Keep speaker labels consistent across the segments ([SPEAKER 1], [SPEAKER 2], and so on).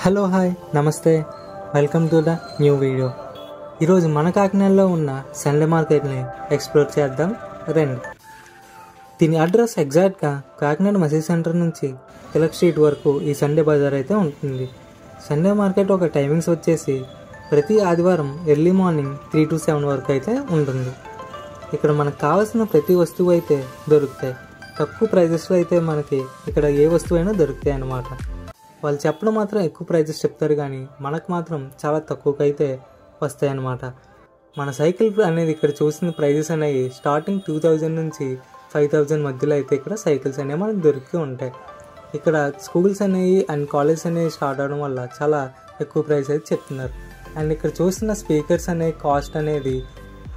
[SPEAKER 1] Hello hi నమస్తే, welcome to the new video. ఈరోజు మన కాకినాడలో ఉన్న సండే మార్కెట్ని ఎక్స్ప్లోర్ చేద్దాం రండి. దీని అడ్రస్ ఎగ్జాక్ట్గా కాకినాడ మసీద్ సెంటర్ నుంచి తిలక్ స్ట్రీట్ వరకు ఈ సండే బజార్ అయితే ఉంటుంది. సండే మార్కెట్ ఒక టైమింగ్స్ వచ్చేసి ప్రతి ఆదివారం ఎర్లీ మార్నింగ్ 3 to 7 వరకు అయితే ఉంటుంది. ఇక్కడ మనకు కావాల్సిన ప్రతి వస్తువు అయితే దొరుకుతాయి. తక్కువ ప్రైజెస్లో అయితే మనకి ఇక్కడ ఏ వస్తువు అయినా దొరుకుతాయి అన్నమాట. వాళ్ళు చెప్పడం మాత్రం ఎక్కువ ప్రైజెస్ చెప్తారు, కానీ మనకు మాత్రం చాలా తక్కువకి అయితే వస్తాయి అన్నమాట. మన సైకిల్ అనేది ఇక్కడ చూసిన ప్రైజెస్ అనేవి స్టార్టింగ్ 2000 నుంచి 5000 మధ్యలో అయితే ఇక్కడ సైకిల్స్ అనేవి మనకు దొరుకుతూ ఉంటాయి. ఇక్కడ స్కూల్స్ అనేవి అండ్ కాలేజెస్ అనేవి స్టార్ట్ అవడం వల్ల చాలా ఎక్కువ ప్రైస్ అయితే చెప్తున్నారు. అండ్ ఇక్కడ చూస్తున్న స్పీకర్స్ అనే కాస్ట్ అనేది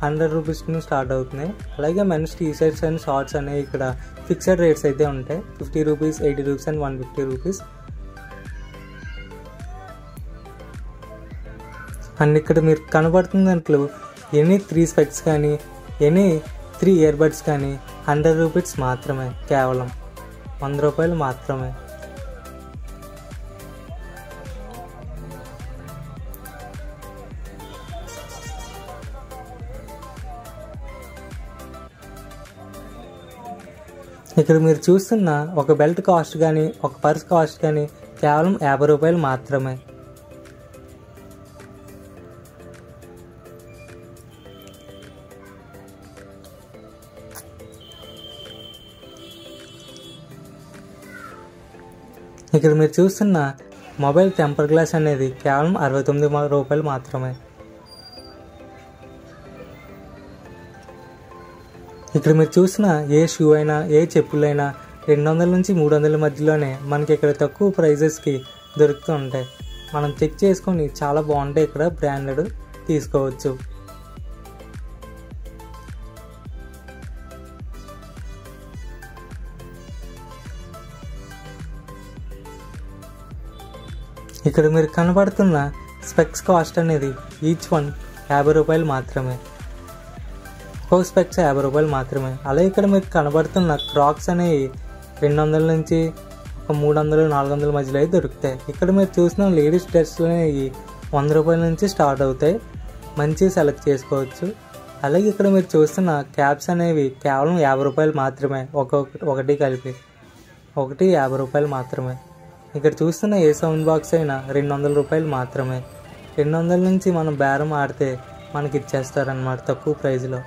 [SPEAKER 1] 100 రూపీస్ నుంచి స్టార్ట్ అవుతున్నాయి. అలాగే men's T shirts and shorts అనేవి ఇక్కడ ఫిక్స్డ్ రేట్స్ అయితే ఉంటాయి. 50 rupees, 80 rupees and 150 rupees. And ఇక్కడ మీరు కనబడుతున్న దాంట్లో ఎనీ 3 స్పెక్స్ కానీ ఎనీ 3 ఇయర్ బడ్స్ కానీ 100 రూపీస్ మాత్రమే, కేవలం 100 రూపాయలు మాత్రమే. ఇక్కడ మీరు చూస్తున్న ఒక బెల్ట్ కాస్ట్ కానీ ఒక పర్స్ కాస్ట్ కానీ కేవలం 50 రూపాయలు మాత్రమే. ఇక్కడ మీరు చూస్తున్న మొబైల్ టెంపర్ గ్లాస్ అనేది కేవలం 69 రూపాయలు మాత్రమే. ఇక్కడ మీరు చూసిన ఏ షూ అయినా ఏ చెప్పులైనా 200 నుంచి 300 మధ్యలోనే మనకి ఇక్కడ తక్కువ ప్రైజెస్కి దొరుకుతూ ఉంటాయి. మనం చెక్ చేసుకొని చాలా బాగుంటాయి, ఇక్కడ బ్రాండెడ్ తీసుకోవచ్చు. ఇక్కడ మీరు కనబడుతున్న స్పెక్స్ కాస్ట్ అనేది ఈచ్ వన్ 50 రూపాయలు మాత్రమే. ఒక స్పెక్స్ 50 రూపాయలు మాత్రమే. అలాగే ఇక్కడ మీకు కనబడుతున్న క్రాక్స్ అనేవి 200 నుంచి ఒక 300, 400 మధ్యలో అయితే దొరుకుతాయి. ఇక్కడ మీరు చూసిన లేడీస్ డ్రెస్లు అనేవి 100 రూపాయల నుంచి స్టార్ట్ అవుతాయి, మంచిగా సెలెక్ట్ చేసుకోవచ్చు. అలాగే ఇక్కడ మీరు చూస్తున్న క్యాప్స్ అనేవి కేవలం 50 రూపాయలు మాత్రమే, ఒకటి కలిపి ఒకటి 50 రూపాయలు మాత్రమే. ఇక్కడ చూస్తున్న ఏ సౌండ్ బాక్స్ అయినా 200 రూపాయలు మాత్రమే. 200 నుంచి మనం బేరం ఆడితే మనకి ఇచ్చేస్తారనమాట తక్కువ ప్రైజ్లో.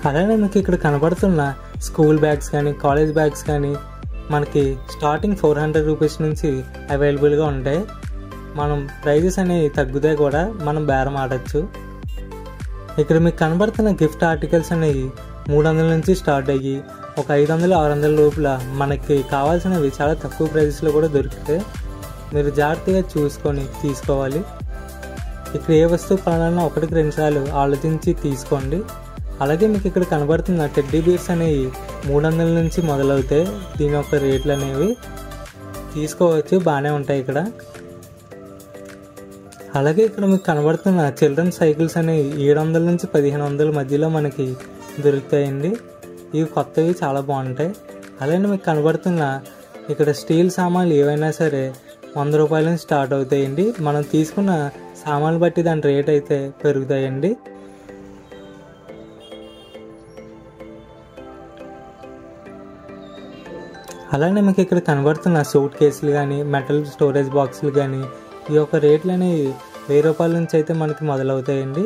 [SPEAKER 1] అలానే మీకు ఇక్కడ కనబడుతున్న స్కూల్ బ్యాగ్స్ కానీ కాలేజ్ బ్యాగ్స్ కానీ మనకి స్టార్టింగ్ 400 రూపీస్ నుంచి అవైలబుల్గా ఉంటాయి. మనం ప్రైజెస్ అనేవి తగ్గుతాయి కూడా, మనం బేరం ఆడచ్చు. ఇక్కడ మీకు కనబడుతున్న గిఫ్ట్ ఆర్టికల్స్ అనేవి 300 నుంచి స్టార్ట్ అయ్యి ఒక 500, 600 లోపల మనకి కావాల్సినవి చాలా తక్కువ ప్రైజెస్లో కూడా దొరుకుతాయి. మీరు జాగ్రత్తగా చూసుకొని తీసుకోవాలి. ఇక్కడ ఏ వస్తువు కొనాలన్నా 1-2 సార్లు ఆలోచించి తీసుకోండి. అలాగే మీకు ఇక్కడ కనబడుతున్న టెడ్డీ బీర్స్ అనేవి 300 నుంచి మొదలవుతాయి. దీని యొక్క రేట్లు అనేవి తీసుకోవచ్చు, బాగానే ఉంటాయి ఇక్కడ. అలాగే ఇక్కడ మీకు కనబడుతున్న చిల్డ్రన్ సైకిల్స్ అనేవి 700 నుంచి 1500 మధ్యలో మనకి దొరుకుతాయండి. ఇవి కొత్తవి, చాలా బాగుంటాయి. అలాగే మీకు కనబడుతున్న ఇక్కడ స్టీల్ సామాన్లు ఏవైనా సరే 100 రూపాయల నుంచి స్టార్ట్ అవుతాయండి. మనం తీసుకున్న సామాన్లు బట్టి దాని రేట్ అయితే పెరుగుతాయండి. అలానే మీకు ఇక్కడ కనబడుతున్న సూట్ కేసులు కానీ మెటల్ స్టోరేజ్ బాక్సులు కానీ ఈ యొక్క రేట్లు అనేవి 1000 రూపాయల నుంచి అయితే మనకి మొదలవుతాయండి.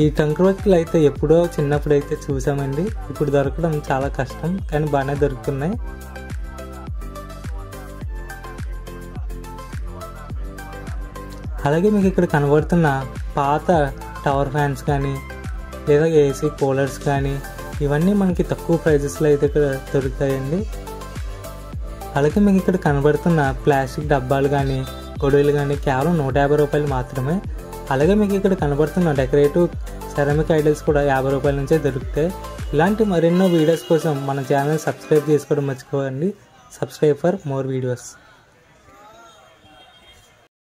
[SPEAKER 1] ఈ ట్రంక్ వర్క్లు అయితే ఎప్పుడో చిన్నప్పుడు అయితే చూసామండి, ఇప్పుడు దొరకడం చాలా కష్టం, కానీ బాగానే దొరుకుతున్నాయి. అలాగే మీకు ఇక్కడ కనబడుతున్న పాత టవర్ ఫ్యాన్స్ కానీ లేదా ఏసీ కూలర్స్ కానీ ఇవన్నీ మనకి తక్కువ ప్రైజెస్లో అయితే ఇక్కడ దొరుకుతాయండి. అలాగే మీకు ఇక్కడ కనబడుతున్న ప్లాస్టిక్ డబ్బాలు కానీ గొడుగులు కానీ కేవలం 150 రూపాయలు మాత్రమే. అలాగే మీకు ఇక్కడ కనబడుతున్న డెకరేటివ్ సెరామిక్ ఐడల్స్ కూడా 50 రూపాయల నుంచే దొరుకుతాయి. ఇలాంటి మరెన్నో వీడియోస్ కోసం మన ఛానల్ సబ్స్క్రైబ్ చేసుకోవడం మర్చిపోకండి. Subscribe for more videos.